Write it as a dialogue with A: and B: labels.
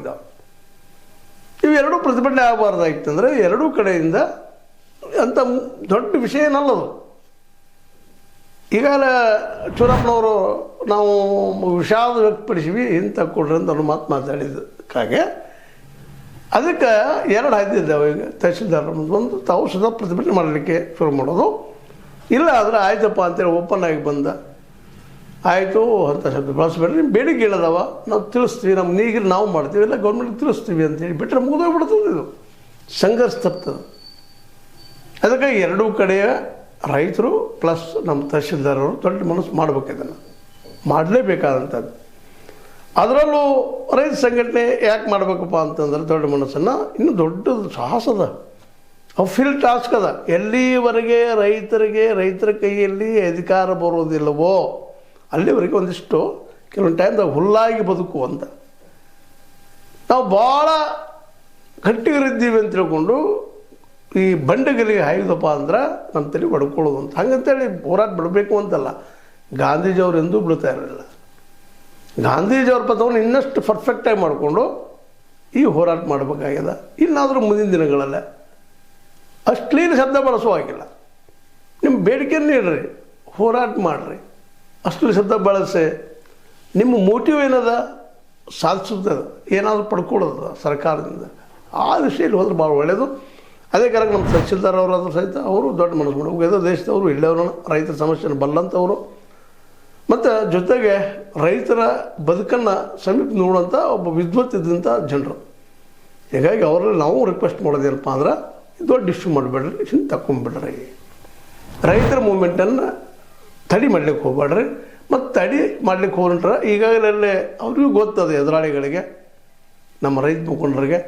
A: ಹೋಗಿದ್ದಾವೆ. ಇವೆರಡೂ ಪ್ರತಿಭಟನೆ ಆಗಬಾರ್ದಾಗಿತ್ತಂದರೆ ಎರಡೂ ಕಡೆಯಿಂದ ಅಂಥ ದೊಡ್ಡ ವಿಷಯ ಏನಲ್ಲದು. ಈಗಾಗಲೇ ಚೂರಪ್ಪನವರು ನಾವು ವಿಷಾದ ವ್ಯಕ್ತಪಡಿಸಿವಿ ಇಂಥ ಕೊಡ್ರಿ ಅಂತ ಅವ್ರು ಮಾತಾಡಿದ್ದಕ್ಕಾಗೆ ಅದಕ್ಕೆ ಎರಡು ಹಾಯ್ದಿದ್ದಾವೆ. ಈಗ ತಹಸೀಲ್ದಾರ್ ಒಂದು ತಾವು ಸದಾ ಪ್ರತಿಭಟನೆ ಮಾಡಲಿಕ್ಕೆ ಶುರು ಮಾಡೋದು, ಇಲ್ಲ ಆದರೆ ಆಯ್ತಪ್ಪ ಅಂತೇಳಿ ಓಪನ್ ಆಗಿ ಬಂದ ಆಯಿತು ಅಂತ ಶಬ್ದ ಬಳಸಬೇಡ್ರಿ, ನಿಮ್ಮ ಬೇಡಿಕೆ ಹೇಳದವ ನಾವು ತಿಳಿಸ್ತೀವಿ, ನಮ್ಮ ನೀಗಿರಿ ನಾವು ಮಾಡ್ತೀವಿ, ಇಲ್ಲ ಗೌರ್ಮೆಂಟ್ಗೆ ತಿಳಿಸ್ತೀವಿ ಅಂತೇಳಿ ಬಿಟ್ಟರೆ ಮುಗಿದೋಗ್ಬಿಡ್ತದೆ. ಇದು ಸಂಘರ್ಷ ತಪ್ತದೆ. ಅದಕ್ಕೆ ಎರಡೂ ಕಡೆಯ ರೈತರು ಪ್ಲಸ್ ನಮ್ಮ ತಹಸೀಲ್ದಾರರು ದೊಡ್ಡ ಮನಸ್ಸು ಮಾಡಬೇಕು, ಇದನ್ನು ಮಾಡಲೇಬೇಕಾದಂಥದ್ದು. ಅದರಲ್ಲೂ ರೈತ ಸಂಘಟನೆ ಯಾಕೆ ಮಾಡಬೇಕಪ್ಪ ಅಂತಂದ್ರೆ ದೊಡ್ಡ ಮನಸ್ಸನ್ನು ಇನ್ನೂ ದೊಡ್ಡದು ಸಾಹಸದ ಫಿಲ್ ಟಾಸ್ಕ್ ಅದ. ಎಲ್ಲಿವರೆಗೆ ರೈತರ ಕೈಯಲ್ಲಿ ಅಧಿಕಾರ ಬರೋದಿಲ್ಲವೋ ಅಲ್ಲಿವರೆಗೆ ಒಂದಿಷ್ಟು ಕೆಲವೊಂದು ಟೈಮ್ದಾಗ ಹುಲ್ಲಾಗಿ ಬದುಕುವಂತ ನಾವು ಭಾಳ ಗಟ್ಟಿಗರಿದ್ದೀವಿ ಅಂತ ತಿಳ್ಕೊಂಡು ಈ ಬಂಡೆಗಲಿಗೆ ಹಾಯ್ದಪ್ಪ ಅಂದ್ರೆ ನಮ್ಮ ತಲೆ ಹೊಡ್ಕೊಳ್ಳೋದು ಅಂತ ಹಂಗಂತೇಳಿ ಹೋರಾಟ ಬಿಡಬೇಕು ಅಂತಲ್ಲ. ಗಾಂಧೀಜಿಯವರು ಎಂದೂ ಬಿಡ್ತಾ ಇರಲಿಲ್ಲ. ಗಾಂಧೀಜಿಯವ್ರ ಪದವನ್ನು ಇನ್ನಷ್ಟು ಪರ್ಫೆಕ್ಟಾಗಿ ಮಾಡಿಕೊಂಡು ಈ ಹೋರಾಟ ಮಾಡಬೇಕಾಗ್ಯದ. ಇನ್ನಾದರೂ ಮುಂದಿನ ದಿನಗಳಲ್ಲೇ ಅಶ್ಲೀಲ ಶಬ್ದ ಬಳಸುವಾಗಿಲ್ಲ. ನಿಮ್ಮ ಬೇಡಿಕೆಯನ್ನು ಇಡ್ರಿ, ಹೋರಾಟ ಮಾಡಿರಿ, ಅಶ್ಲೀಲ ಶಬ್ದ ಬಳಸಿ ನಿಮ್ಮ ಮೋಟಿವ್ ಏನದ ಸಾಧಿಸುತ್ತದೆ, ಏನಾದರೂ ಪಡ್ಕೊಳ್ಳೋದು ಸರ್ಕಾರದಿಂದ, ಆ ವಿಷಯದಲ್ಲಿ ಹೋದ್ರೆ ಭಾಳ ಒಳ್ಳೆಯದು. ಅದೇ ಕಾರಣ ನಮ್ಮ ತಹಸೀಲ್ದಾರ್ ಅವರಾದ್ರೂ ಸಹಿತ ಅವರು ದೊಡ್ಡ ಮನಸ್ಸು ಮಾಡಬೇಕು. ಯಾವುದೋ ದೇಶದವರು ಇಲ್ಲವರು ರೈತರ ಸಮಸ್ಯೆಯನ್ನು ಬಲ್ಲಂಥವರು ಮತ್ತು ಜೊತೆಗೆ ರೈತರ ಬದುಕನ್ನು ಸಮೀಪ ನೋಡುವಂಥ ಒಬ್ಬ ವಿದ್ವತ್ತಿದ್ದಂಥ ಜನರು. ಹೀಗಾಗಿ ಅವರಲ್ಲಿ ನಾವು ರಿಕ್ವೆಸ್ಟ್ ಮಾಡೋದೇನಪ್ಪ ಅಂದ್ರೆ ದೊಡ್ಡ ಇಶ್ಯೂ ಮಾಡಬೇಡ್ರಿ, ಹಿಂದೆ ತಗೊಂಡ್ಬಿಡ್ರಿ, ರೈತರ ಮೂಮೆಂಟನ್ನು ತಡಿ ಮಾಡ್ಲಿಕ್ಕೆ ಹೋಗ್ಬೇಡ್ರಿ. ಮತ್ತು ತಡಿ ಮಾಡ್ಲಿಕ್ಕೆ ಹೋಗ್ರೆ ಈಗಾಗಲೇ ಅವ್ರಿಗೂ ಗೊತ್ತದ ಎದುರಾಳಿಗಳಿಗೆ, ನಮ್ಮ ರೈತ ಮುಖಂಡರಿಗೆ